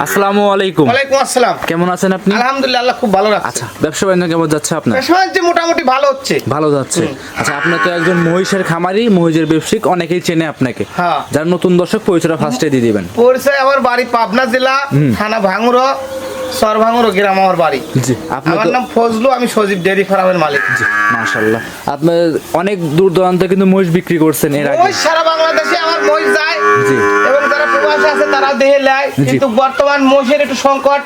আসসালামু আলাইকুম। ওয়ালাইকুম আসসালাম। কেমন আছেন আপনি? আলহামদুলিল্লাহ, আল্লাহ খুব ভালো রাখছে। আচ্ছা, ব্যবসা বাণিজ্য কেমন যাচ্ছে আপনার? ব্যবসা বাণিজ্য মোটামুটি ভালো হচ্ছে। ভালো যাচ্ছে। আচ্ছা, আপনি তো একজন মহিষের খামারি, মহিষের ব্যবসায়িক, অনেকেই চেনে আপনাকে। হ্যাঁ। যার নতুন দর্শক পরিচয়টা ফার্স্টে দিয়ে দিবেন। পরিচয়, আমার বাড়ি পাবনা জেলা, থানা ভাঙুরো, সর ভাঙুরো গ্রাম আমার বাড়ি। জি, আপনার আমার নাম ফজলু, আমি সজীব ডেয়ারি ফার্মের মালিক। জি, মাশাআল্লাহ। আপনি অনেক দূর দূরান্তে কিন্তু মহিষ বিক্রি করছেন এর আগে। মহিষ সারা বাংলাদেশে আমার মহিষ যায়। জি। এবং যারা প্রবাসী আছে তারা দেহে নেয়, কিন্তু বর্তমান মহিষের একটু সংকট,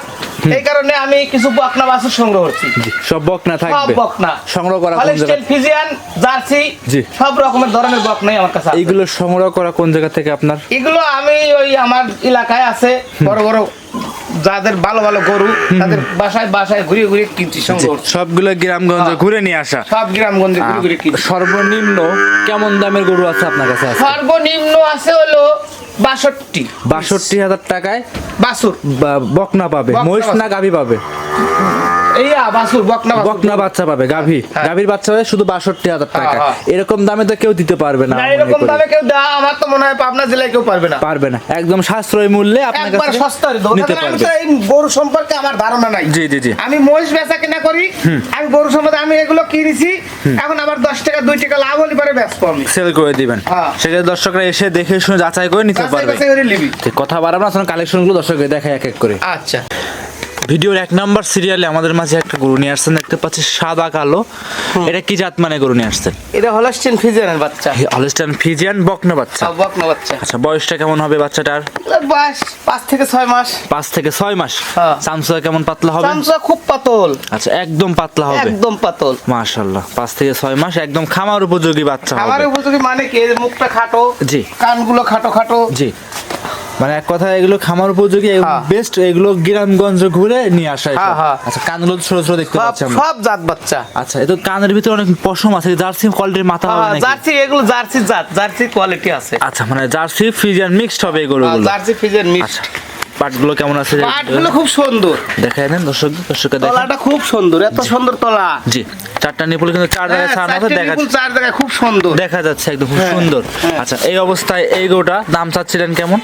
এই কারণে আমি কিছু বকনা বাছুর সংগ্রহ করছি। জি, সব বকনা সব থাকবে। বকনা সংগ্রহ করা কোন হলস্টেইন, জায়গা? ফ্রিজিয়ান, জার্সি, জি। সব রকমের ধরনের বকনাই আমার কাছে আছে। এইগুলো সংগ্রহ করা কোন জায়গা থেকে আপনার? এগুলো আমি ওই আমার এলাকায় আছে বড় বড় যাদের ভালো ভালো গরু, তাদের বাসায় বাসায় ঘুরে ঘুরে কিনছি সংগ্রহ করছি। সবগুলো গ্রামগঞ্জে ঘুরে নিয়ে আসা। সব গ্রামগঞ্জে ঘুরে ঘুরে কিনছি। সর্বনিম্ন কেমন দামের গরু আছে আপনার কাছে? সর্বনিম্ন আছে হলো ৬২,০০০ টাকায় বাছুর বকনা পাবে। বকনা মহিষ না বাছুর। গাভী পাবে? বাছুর বকনা বকনা বাচ্চা পাবে, গাভী। হ্যাঁ। গাভীর বাচ্চা হবে শুধু ৬২,০০০ টাকা। হ্যাঁ। এরকম দামে তো কেউ দিতে পারবে না। না, মনে এরকম করি। দামে কেউ দেওয়া আমার তো মনে হয় পাবনা জেলায় কেউ পারবে না। পারবে না। একদম সাশ্রয়ী মূল্যে আপনার একবার কাছে সস্তা নিতে আমি পারবে। তো এই গরু সম্পর্কে আমার ধারণা নাই। জি, জি, জি। আমি মহিষ বেচা কিনা করি, আমি গরু সম্পর্কে আমি এগুলো কিনেছি, এখন আবার 10 টাকা 2 টাকা লাভ হলে পরে বেচবো আমি। সেল করে দিবেন। হ্যাঁ। সেক্ষেত্রে দর্শকরা এসে দেখে শুনে যাচাই করে নিতে বাছাই পারবে। বাছাই করে নিবি। ঠিক, কথা বাড়াবো না, কালেকশনগুলো দর্শকদের দেখায় এক এক করে। আচ্ছা, ভিডিওর 1 নাম্বার সিরিয়ালে আমাদের মাঝে একটা গরু নিয়ে আসছেন, দেখতে পাচ্ছি সাদা কালো। এটা কি জাত মানে গরু নিয়ে আসছেন? এটা হলস্টেইন ফ্রিজিয়ানের বাচ্চা। হলস্টাইন ফ্রিজিয়ান বকনা বাচ্চা। সব বকনা বাচ্চা। আচ্ছা, বয়সটা কেমন হবে বাচ্চাটার? এর বয়স 5 থেকে 6 মাস। 5 থেকে 6 মাস। হ্যাঁ। চামচা কেমন পাতলা হবে? চামচা খুব পাতল, আচ্ছা, একদম পাতলা হবে। একদম পাতল। মাশাআল্লাহ, 5 থেকে 6 মাস, একদম খামার উপযোগী বাচ্চা আমার হবে। উপযোগী মানে কি, এর মুখটা খাটো, জি। কানগুলো খাটো খাটো। জি, মানে এক কথা এগুলো খামার উপযোগী, হ্যাঁ। বেস্ট। এগুলো গ্রামগঞ্জ ঘুরে নিয়ে আসা। হ্যাঁ, হ্যাঁ। আচ্ছা, কানগুলো ছোট ছোট দেখতে সব পাচ্ছি আমরা। সব জাত বাচ্চা। আচ্ছা, এতো কানের ভিতরে অনেক পশম আছে। জার্সি কোয়ালিটির মাথা হবে নাকি? জার্সি, এগুলো জার্সি জাত, জার্সি কোয়ালিটি আছে। আচ্ছা, মানে জার্সি ফ্রিজিয়ান মিক্সড হবে এই গরুগুলো। Jersey Friesian mix. আচ্ছা, পাটগুলো কেমন আছে? পাটগুলো খুব সুন্দর, দেখায় দেন দর্শককে দেখেন। তলাটা খুব সুন্দর, এত সুন্দর তলা। জি, 4টা নিপুল কিন্তু 4 জায়গায় ছাড়ানো আছে, দেখা চার জায়গায় খুব সুন্দর দেখা যাচ্ছে, একদম খুব হ্যাঁ, সুন্দর। হ্যাঁ। আচ্ছা, এই অবস্থায় এই গরুটা দাম চাচ্ছিলেন কেমন?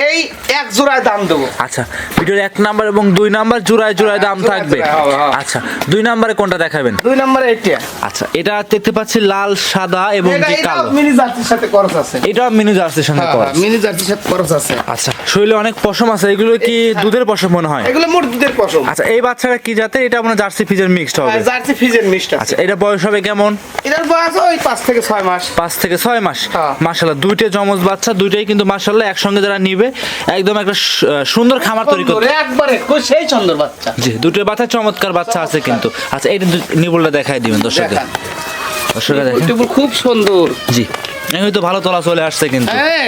এই এক জোড়ায় দাম দেবো। আচ্ছা, ভিডিওর 1 নাম্বার এবং 2 নাম্বার জোড়ায় জোড়ায় দাম জোড়ায় থাকবে। জোড়ায়, হ্যাঁ, হ্যাঁ। আচ্ছা, 2 নাম্বারে কোনটা দেখাবেন? 2 নম্বরে এটা। আচ্ছা, এটা দেখতে পাচ্ছি লাল সাদা এবং কি এটা কালো। মিনি জার্সির সাথে খরচ আছে। এটা মিনি জার্সির সঙ্গে করা। মিনি জার্সির সাথে খরচ আছে। আচ্ছা, শরীরে অনেক পশম আছে। এগুলো কি দুধের পশম মনে হয়? এগুলো মুরগিদের পশম। আচ্ছা, এই বাচ্চাটা কি জাতের? এটা আপনার জার্সি ফিজের মিক্সড হবে। জার্সি ফ্রিজিয়ান মিক্সড আছে। আচ্ছা, এটা বয়স হবে কেমন? এটার বয়স ওই 5 থেকে 6 মাস। 5 থেকে 6 মাস। হ্যাঁ। মাশাআল্লাহ, দুইটা জমজ বাচ্চা, দুইটাই কিন্তু মাশাআল্লাহ একসঙ্গে যারা নিবে একদম একটা সুন্দর খামার তৈরি করবে। সুন্দর, একবারে সেই সুন্দর বাচ্চা। জি, দুটো বাচ্চা চমৎকার বাচ্চা আছে কিন্তু। আচ্ছা, এই নিবলটা দেখাই দিবেন দর্শকদের। দেখান। দর্শকরা দেখেন। এটা খুব সুন্দর। জি, এই তো ভালো তলা চলে আসছে কিন্তু। হ্যাঁ,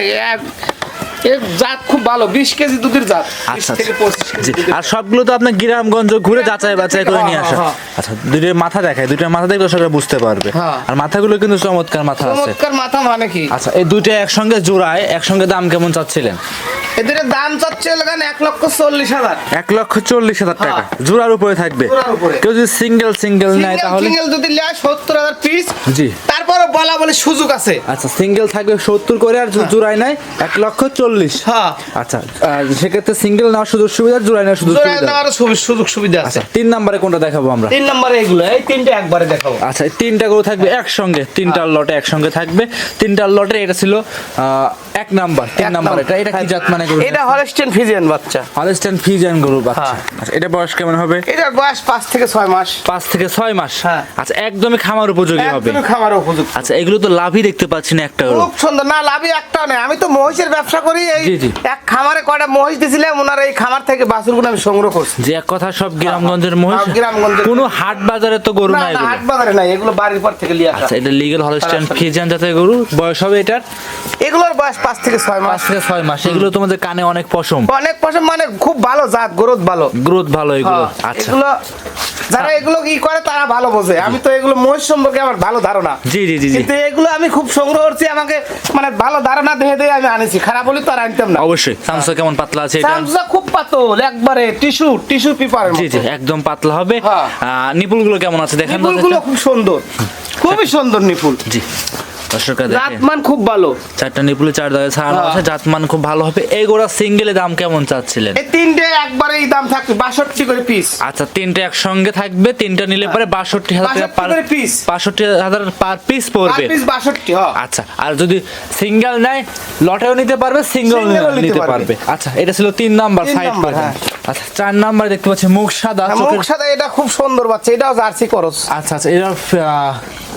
এর জাত খুব ভালো, 20 কেজি দুধের জাত। 20 আচ্ছা, থেকে 25 কেজি জি, দুধের আর সবগুলো তো আপনার গ্রামগঞ্জ ঘুরে যাচাই বাছাই করে নিয়ে আসা। হ্যাঁ, আচ্ছা, দুইটার মাথা দেখায়, দুইটার মাথা দেখলে দর্শকরা বুঝতে পারবে। হ্যাঁ। আর মাথাগুলো কিন্তু চমৎকার মাথা আছে। চমৎকার মাথা মানে কি। আচ্ছা, এই দুইটা একসঙ্গে জোড়ায় একসঙ্গে দাম কেমন চাচ্ছিলেন? এদের দাম চাচ্ছে লাগান 1,40,000। 1,40,000 টাকা হ্যাঁ। জোড়ার উপরে থাকবে। জোড়ার উপরে। কেউ যদি সিঙ্গেল নেয় তাহলে? সিঙ্গেল যদি নেয় 70,000 পিস। জি। তারপরে বলা বলে সুযোগ আছে। আচ্ছা, সিঙ্গেল থাকবে 70 করে, আর জোড়ায় নেয় 1,40,000। হ্যাঁ। আচ্ছা, সেক্ষেত্রে সিঙ্গেল নেওয়ার সুযোগ সুবিধা, জোড়ায় নেওয়ার সুযোগ জোড়ায় সুবিধা। নেওয়ার সুযোগ সুবিধা আছে। আচ্ছা, 3 নম্বরে কোনটা দেখাবো আমরা? 3 নম্বরে এগুলো, এই তিনটে একবারে দেখাবো। আচ্ছা, এই 3টা গরু থাকবে একসঙ্গে, 3টার লটে একসঙ্গে থাকবে। 3টার লটে এটা ছিল 1 নাম্বার, 3 নাম্বার। এটা কি জাত মানে গরু? এটা হলস্টেইন ফ্রিজিয়ান বাচ্চা। হলস্টাইন ফ্রিজিয়ান গরু বাচ্চা। হ্যাঁ। আচ্ছা, এটা বয়স কেমন হবে? এটার বয়স 5 থেকে 6 মাস। 5 থেকে 6 মাস। হ্যাঁ। আচ্ছা, একদমই খামার উপযোগী হবে। একদম খামার উপযুক্ত। আচ্ছা, এগুলো তো লাভই দেখতে পাচ্ছি না একটা গরু। খুব সুন্দর। না, লাভই একটা নেই, আমি তো মহিষের ব্যবসা করি। এই জি, জি। এক খামারে কয়টা মহিষ দিছিলাম, ওনার এই খামার থেকে বাছুরগুলো আমি সংগ্রহ করছি। যে এক কথা সব গ্রামগঞ্জের মহিষ, সব গ্রামগঞ্জের। কোনো হাট বাজারে তো গরু না, নাই না, এগুলো। হাট বাজারে নাই, এগুলো বাড়ির পর থেকে লিয়ে আসা। আচ্ছা, এটা লিগ্যাল হলস্টাইন সরাসরি। ফ্রিজিয়ান জাতের গরু। বয়স হবে এটার এগুলোর বয়স 5 থেকে 6 মাস। 5 থেকে 6 মাস। এগুলো তোমাদের কানে অনেক পশম, অনেক পছন্দ, মানে খুব ভালো জাত, গ্রোথ ভালো। গ্রোথ ভালো এগুলো। হ্যাঁ, আচ্ছা, এগুলো যারা এগুলো ই করে তারা ভালো বোঝে। আমি তো এগুলো মহিষ সম্পর্কে আমার ভালো ধারণা। জি, জি, জি, জি। কিন্তু এগুলো আমি খুব সংগ্রহ করছি, আমাকে মানে ভালো ধারণা দিয়ে আমি আনেছি। খারাপ হলে তো আর আনতাম না। অবশ্যই। চামচা কেমন পাতলা আছে এটা? চামচা খুব পাতল, একবারে টিস্যু পেপারের জি, জি, মতো। একদম পাতলা হবে। হ্যাঁ। নিপুলগুলো কেমন আছে দেখেন তো। নিপুলগুলো খুব সুন্দর, খুবই সুন্দর নিপুল। জি, দর্শকরা দেখে জাতমান খুব ভালো। চারটা নিপুলে চার দাগে ছাড়ানো আছে, জাতমান খুব ভালো হবে। এই গোড়া সিঙ্গেলে দাম কেমন চাচ্ছিলেন? এই তিনটে একবারে এই দাম থাকবে 62 করে পিস। আচ্ছা, তিনটে একসঙ্গে থাকবে, তিনটা নিলে পরে 62,000 টাকা 62 করে পিস। 62,000 পার পিস পড়বে। পিস 62 হ্যাঁ। আচ্ছা, আর যদি সিঙ্গেল নেয় লটেও নিতে পারবে, সিঙ্গেল Single-ও নিতে নিতে পারবে। পারবে। আচ্ছা, এটা ছিল 3 নাম্বার তিন সাইড নাম্বার, পাবেন। হ্যাঁ। আচ্ছা, 4 নাম্বার দেখতে পাচ্ছি মুখ সাদা, মুখ চোখের সাদা, এটা খুব সুন্দর বাচ্চা, এটাও জার্সি করস। আচ্ছা আচ্ছা, এটা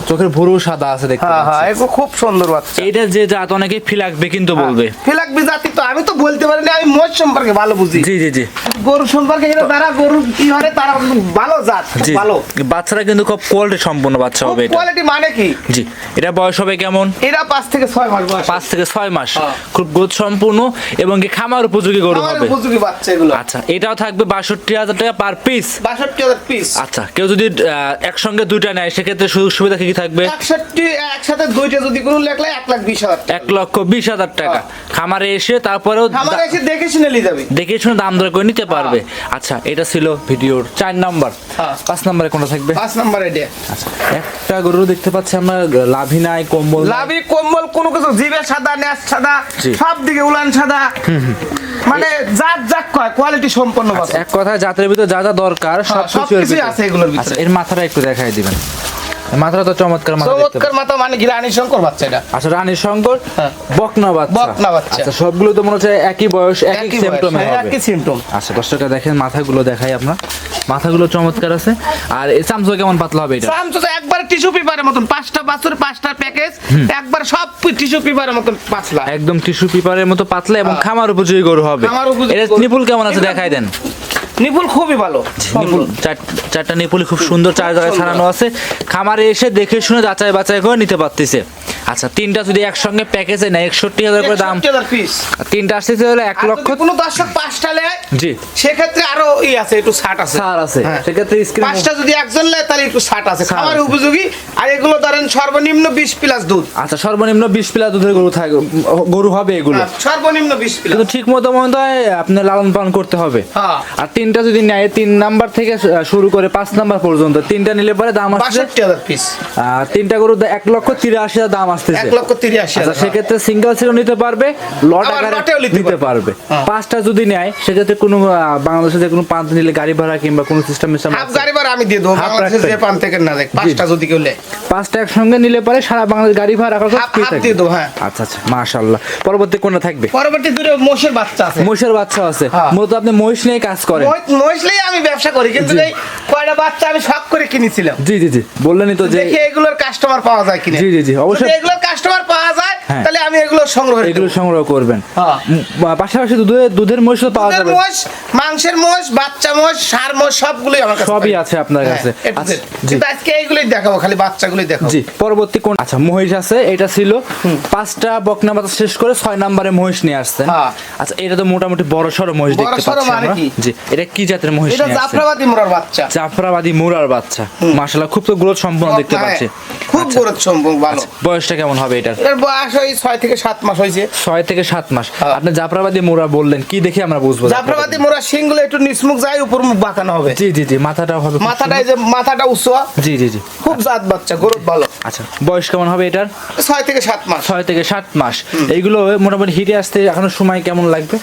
চোখের ভুরু সাদা আছে দেখতে হ্যাঁ হ্যাঁ, পাচ্ছি। এগুলো খুব সুন্দর বাচ্চা। এইটা যে জাত অনেকে ফিলাকবে কিন্তু বলবে। ফিলাকবি জাতি তো আমি তো বলতে পারি না, আমি মোষ সম্পর্কে ভালো বুঝি। জি জি জি গরু সম্পর্কে যেটা তারা গরু কি হয় তারা ভালো জাত, খুব জি, ভালো বাচ্চারা কিন্তু খুব কোয়ালিটি সম্পন্ন বাচ্চা হবে এটা। কোয়ালিটি। মানে কি জি, এটা বয়স হবে কেমন? এরা 5 থেকে 6 মাস বয়স। 5 থেকে 6 মাস, হ্যাঁ। খুব গ্রোথ সম্পূর্ণ এবং কি খামার উপযোগী গরু আমার হবে। উপযোগী বাচ্চা এগুলো। আচ্ছা, এটাও থাকবে 62,000 টাকা পার পিস। 62,000 পিস। আচ্ছা, কেউ যদি একসঙ্গে দুইটা নেয় সেক্ষেত্রে সুযোগ সুবিধা কি কি থাকবে? 61 একসাথে দুইটা যদি কোনো লেখলে 1,20,000 টাকা। 1,20,000 টাকা খামারে এসে তারপরেও আমার এসে দেখে শুনে নিয়ে যাবে। দেখে শুনে দাম দর করে নিতে পারবে। আচ্ছা, এটা ছিল ভিডিওর 4 নাম্বার। হ্যাঁ। 5 নাম্বারে কোনটা থাকবে? 5 নাম্বার এটা। আচ্ছা, একটা গরু দেখতে পাচ্ছি আমরা, লাভি নাই, কম্বল নাই। লাভি কম্বল কোনো কিছু, জিভে সাদা, নেস সাদা, জি। সব দিকে উলান সাদা, মানে জাত জাত কয় কোয়ালিটি সম্পন্ন বাচ্চা। এক কথায় জাতের ভিতর যা যা দরকার হ্যাঁ, সবকিছুই আছে এগুলোর ভিতরে। আচ্ছা, এর মাথাটা একটু দেখাই দিবেন। মাথাটা তো চমৎকার মাথা দেখতে চমৎকার মাথা, মানে কি রানী শঙ্কর বাচ্চা এটা। আচ্ছা, রানী শঙ্কর, হ্যাঁ। বকনা বাচ্চা। বকনা বাচ্চা। আচ্ছা, সবগুলো তো মনে হচ্ছে একই বয়স, একই একই সিম্পটমে বয়স, হবে। একই সিম্পটম। আচ্ছা, দর্শকরা দেখেন মাথাগুলো দেখাই আপনার, মাথাগুলো চমৎকার আছে। আর এই চামচা কেমন পাতলা হবে এটা? চামচা তো একবার টিস্যু পেপারের মতন, 5টা বাছুর 5টা প্যাকেজ, একবার সব টিস্যু পেপারের মতন পাতলা। একদম টিস্যু পেপারের মতো পাতলা এবং হ্যাঁ। খামার উপযোগী গরু হবে। খামার উপযোগী এর গরু। নিপুল কেমন আছে দেখাই দেন। নিপুল খুবই ভালো। নিপুল চারটা নিপুল খুব সুন্দর, 4 জায়গায় সুন্দর। ছাড়ানো আছে। খামারে এসে দেখে শুনে যাচাই বাছাই করে নিতে পারতেছে। আচ্ছা, তিনটা যদি একসঙ্গে প্যাকেজে নেয় 61,000 করে দাম। 61,000 পিস। তিনটা আসতেছে হলো 1 আর লক্ষ। যদি কোনো দর্শক 5টা নেয়, জি, সেক্ষেত্রে আরো আছে, একটু 60 আছে। ছাড় আছে। হ্যাঁ। সেক্ষেত্রে স্ক্রিন 5টা যদি একজন নেয় তাহলে একটু 60 আছে, ছাড় খামার আছে। উপযোগী। আর এগুলো ধরেন সর্বনিম্ন 20 প্লাস দুধ। আচ্ছা, সর্বনিম্ন 20 প্লাস দুধের গরু থাকে, গরু হবে এগুলো। সর্বনিম্ন 20 প্লাস। কিন্তু ঠিক মতো মনে হয় আপনি লালন পালন করতে হবে। হ্যাঁ। আর তিনটা যদি নেয় 3 নাম্বার থেকে শুরু করে 5 নাম্বার পর্যন্ত তিনটা নিলে পরে দাম আসছে 62,000 পিস। তিনটা গরু 1,83,000 দাম আসতেছে। 1,83,000। আচ্ছা, সেক্ষেত্রে সিঙ্গেল সিঙ্গেল নিতে পারবে, লট আবার আকারে লটেও নিতে নিতে পারবে। হ্যাঁ। 5টা যদি নেয় সেক্ষেত্রে কোনো বাংলাদেশে যে কোনো প্রান্ত নিলে গাড়ি ভাড়া কিংবা কোনো সিস্টেম হাফ গাড়ি ভাড়া আমি দিয়ে দেবো, হাফ বাংলাদেশের রাখবেন। যে পান থেকে না দেখ, 5টা যদি কেউ নেয় 5টা একসঙ্গে নিলে পরে সারা বাংলাদেশ গাড়ি ভাড়া রাখার হাফ দিয়ে দেবো। হ্যাঁ। আচ্ছা আচ্ছা, মাশাআল্লাহ। পরবর্তী কোনটা থাকবে? পরবর্তী দূরে মোষের বাচ্চা আছে। মহিষের বাচ্চা আছে। হ্যাঁ। মূলত আপনি মহিষ নিয়ে কাজ করেন। মহিষলেই আমি ব্যবসা করি, কিন্তু জি। এই কয়টা বাচ্চা আমি শখ করে কিনেছিলাম। জি জি জি, বললেনই তো যে দেখি এগুলোর কাস্টমার পাওয়া যায় কিনা। জি জি জি, অবশ্যই। যদি এগুলোর কাস্টমার পাওয়া যায় হ্যাঁ। তাহলে আমি এগুলো সংগ্রহ করি। এগুলো সংগ্রহ করবেন। হ্যাঁ। পাশাপাশি দুধের মহিষ তো পাওয়া দুধের যাবে। মোষ, মাংসের মোষ, বাচ্চা মোষ, ষাঁড় মোষ সবগুলোই আমার কাছে সবই পাই। আছে আপনার হ্যাঁ, কাছে। A to Z। আচ্ছা, জি কিন্তু আজকে এইগুলোই দেখাবো, খালি বাচ্চাগুলোই দেখাবো। জি, পরবর্তী কোন? আচ্ছা, মহিষ আছে। এটা ছিল 5টা বকনা বাচ্চা শেষ করে 6 নম্বরে মহিষ নিয়ে আসছেন। হ্যাঁ। আচ্ছা, এটা তো মোটামুটি বড় সড়ো মহিষ দেখতে বড়সড় পাচ্ছি মানে আমরা। কি? জি, এটা কি জাতের মহিষ এটা নিয়ে আসছেন? জাফরাবাদী মোড়ার বাচ্চা। জাফরাবাদী মুরার বাচ্চা। মাশাআল্লাহ, খুব তো গ্রোথ সম্পন্ন দেখতে হ্যাঁ, পাচ্ছি। খুব আচ্ছা, গরুর সম্ভব ভালো। বয়সটা কেমন হবে এটার? এর বয়স ওই 6 থেকে 7 মাস হয়েছে। 6 থেকে 7 মাস। হ্যাঁ। আপনি জাফরাবাদী মুরা বললেন, কি দেখে আমরা বুঝবো? জাফরাবাদী মোড়া সিংগুলো একটু নিচমুখ যায়, উপর মুখ বাঁকানো হবে। জি জি জি, মাথাটাও হবে খুব মাথাটা এই যে মাথাটা উঁচু, সুন্দর। জি জি জি। খুব জাত বাচ্চা, গরুর ভালো। আচ্ছা, বয়স কেমন হবে এটার? 6 থেকে 7 মাস। 6 থেকে 7 মাস। এইগুলো মোটামুটি হিটে আসতে এখনো সময় কেমন লাগবে?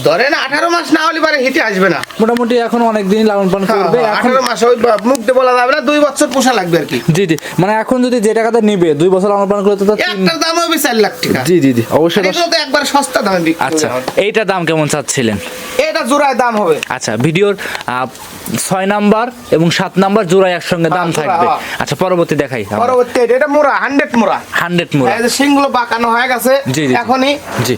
ধরেন 18 মাস না হলে পারে হিটে আসবে না। মোটামুটি এখন অনেক দিন লালন পালন করবে। এখন 18 মাস ওই মুখ দিয়ে বলা যাবে না, 2 বছর পোষা লাগবে আর কি। জি জি, মানে এখন যদি যে টাকাতে নিবে 2 বছর লালন পালন করতে তো একটার দাম হবে 4 লাখ টাকা। জি জি জি, অবশ্যই। এগুলো তো একবার সস্তা দামে বিক্রি আচ্ছা, হয়। এইটার দাম কেমন চাচ্ছিলেন? এটা জোড়ায় দাম হবে। আচ্ছা, ভিডিওর 6 নাম্বার এবং 7 নাম্বার জোড়ায় একসঙ্গে দাম জোড়া, থাকবে। হ্যাঁ। আচ্ছা, পরবর্তী দেখাই। পরবর্তী এটা মোড়া 100 মোড়া। 100 মুরা। এই যে সিংগুলো বাঁকানো হয়ে গেছে জি জি এখনই। জি,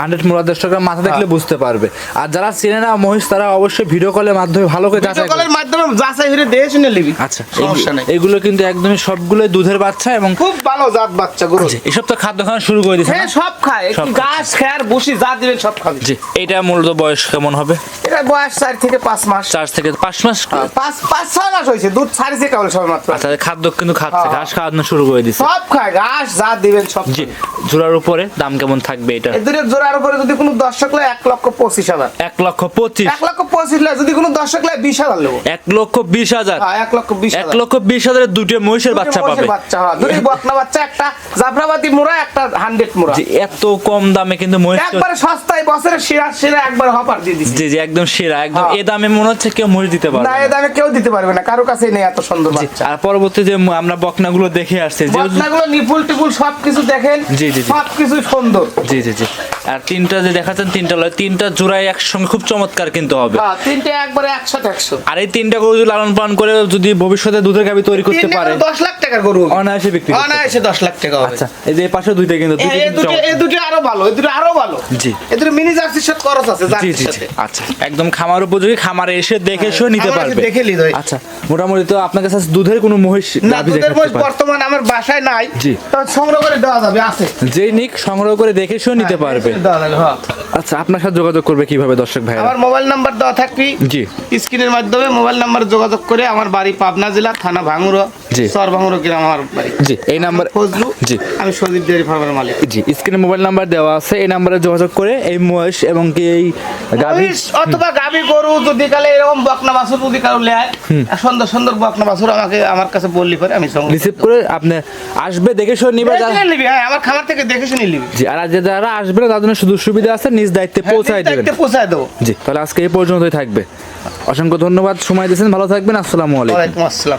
100 মুরা দর্শকরা মাথা দেখলে বুঝতে পারবে। আর যারা চেনে না মহিষ, তারা অবশ্যই ভিডিও কলের মাধ্যমে ভালো করে ভিডিও যাচাই কলের করবে। মাধ্যমে যাচাই করে দেখে শুনে নিবি। আচ্ছা, সমস্যা নেই। এগুলো কিন্তু একদমই সবগুলোই দুধের বাচ্চা এবং খুব ভালো জাত বাচ্চা গরু। এসব তো খাদ্য খাওয়া শুরু করে দিয়েছে হ্যাঁ, না? সব খায়, সব একটু ঘাস খেয়ার বসি যা দিবেন সব খাবে। জি, এটা মূলত বয়স কেমন হবে? এটা বয়স 4 থেকে 5 মাস। 4 থেকে 5 মাস। 5-6 মাস হয়েছে, দুধ ছাড়িছে কেবল সবে মাত্র। আচ্ছা, খাদ্য কিন্তু খাচ্ছে, হ্যাঁ। ঘাস খাওয়ানো শুরু করে দিচ্ছে। সব খায়, ঘাস যা দিবেন সব। জি, জোড়ার উপরে দাম কেমন থাকবে এটা? এই দুটোর জোড়া আর উপরে যদি কোনো দর্শক লাই 1,25,000 1,25,000 1,25,000 যদি কোনো দর্শক লাই 20,000 নেবো 1,20,000 হ্যাঁ 1,20,000 1,20,000 দুটো মহিষের বাচ্চা পাবে বাচ্চা হ্যাঁ দুটো বকনা বাচ্চা একটা জাফরাবাদী মোড়া একটা 100 মোড়া জি এত কম দামে কিন্তু মহিষ একবারে সস্তায় বছরের সেরা একবার অফার দিয়ে দিছি জি জি একদম সেরা একদম হ্যাঁ। এই দামে মনে হচ্ছে কেউ মহিষ দিতে পারবে না না। এ দামে কেউ দিতে পারবে না কারো কাছেই নেই এত সুন্দর জি, বাচ্চা আর পরবর্তী যে আমরা বকনাগুলো দেখে আসছি যে বকনাগুলো নিপুল টিপুল সবকিছু দেখেন জি, জি, জি। সবকিছু সুন্দর জি জি জি আর তিনটা যে দেখাচ্ছেন তিনটা জোড়াই একসঙ্গে খুব চমৎকার কিন্তু হবে হ্যাঁ তিনটে একবারে 100 আর এই তিনটা গরু যদি লালন পালন করে যদি ভবিষ্যতে দুধের গাভী তৈরি করতে পারে 10 লাখ টাকার গরু হবে। অনায়াসে বিক্রি করতে পারে। অনায়াসে 10 লাখ টাকা হবে আচ্ছা এই যে এই পাশে দুইটা কিন্তু দুইটা কিন্তু চমৎকার। এই দুটো আরো ভালো এই দুটো আরো ভালো জি। এই দুটো মিনি জার্সির সাথে খরচ আছে জি জার্সির জি জি সাথে আচ্ছা একদম খামার উপযোগী খামারে এসে দেখে শুনে নিতে খামারে এসে পারবে দেখে নিতে হয়। আচ্ছা মোটামুটি তো আপনার কাছে দুধের কোনো মহিষ না গাভী দুধের দেখাতে মহিষ পারে বর্তমানে আমার বাসায় নাই জি। তো সংগ্রহ করে দেওয়া যাবে আছে যেই নিক সংগ্রহ করে দেখে শুনে নিতে পারবে দেওয়া যাবে হ্যাঁ আচ্ছা আপনার সাথে যোগাযোগ করবে কিভাবে দর্শক ভাই আমার মোবাইল নাম্বার দেওয়া থাকবি জি স্ক্রিনের মাধ্যমে মোবাইল নাম্বার যোগাযোগ করে আমার বাড়ি পাবনা জেলা থানা ভাঙুরা জি। সর ভাঙুরা গ্রাম আমার বাড়ি জি এই নাম্বার ফজলু জি আমি সজীব ডেয়ারি ফার্মের মালিক জি স্ক্রিনে মোবাইল নাম্বার দেওয়া আছে এই নাম্বারে যোগাযোগ করে এই মহিষ এবং কি এই গাভী মহিষ অথবা গাভী গরু যদি কালে এরকম বকনা বাছুর যদি কারো নেয় সুন্দর সুন্দর বকনা বাছুর আমাকে আমার কাছে বললি পরে আমি সঙ্গে রিসিভ করে আপনি আসবে দেখে শুনে নিবে নিবি হ্যাঁ আমার খামার থেকে দেখে শুনে নিবি জি আর যে যারা আসবে না তার জন্য শুধু সুবিধা আছে নিজ দায়িত্বে পৌঁছায় দিবেন পৌঁছায় দেবো জি তাহলে আজকে এই পর্যন্তই থাকবে অসংখ্য ধন্যবাদ সময় দিয়েছেন ভালো থাকবেন আসসালামু আলাইকুম ওয়ালাইকুম আসসালাম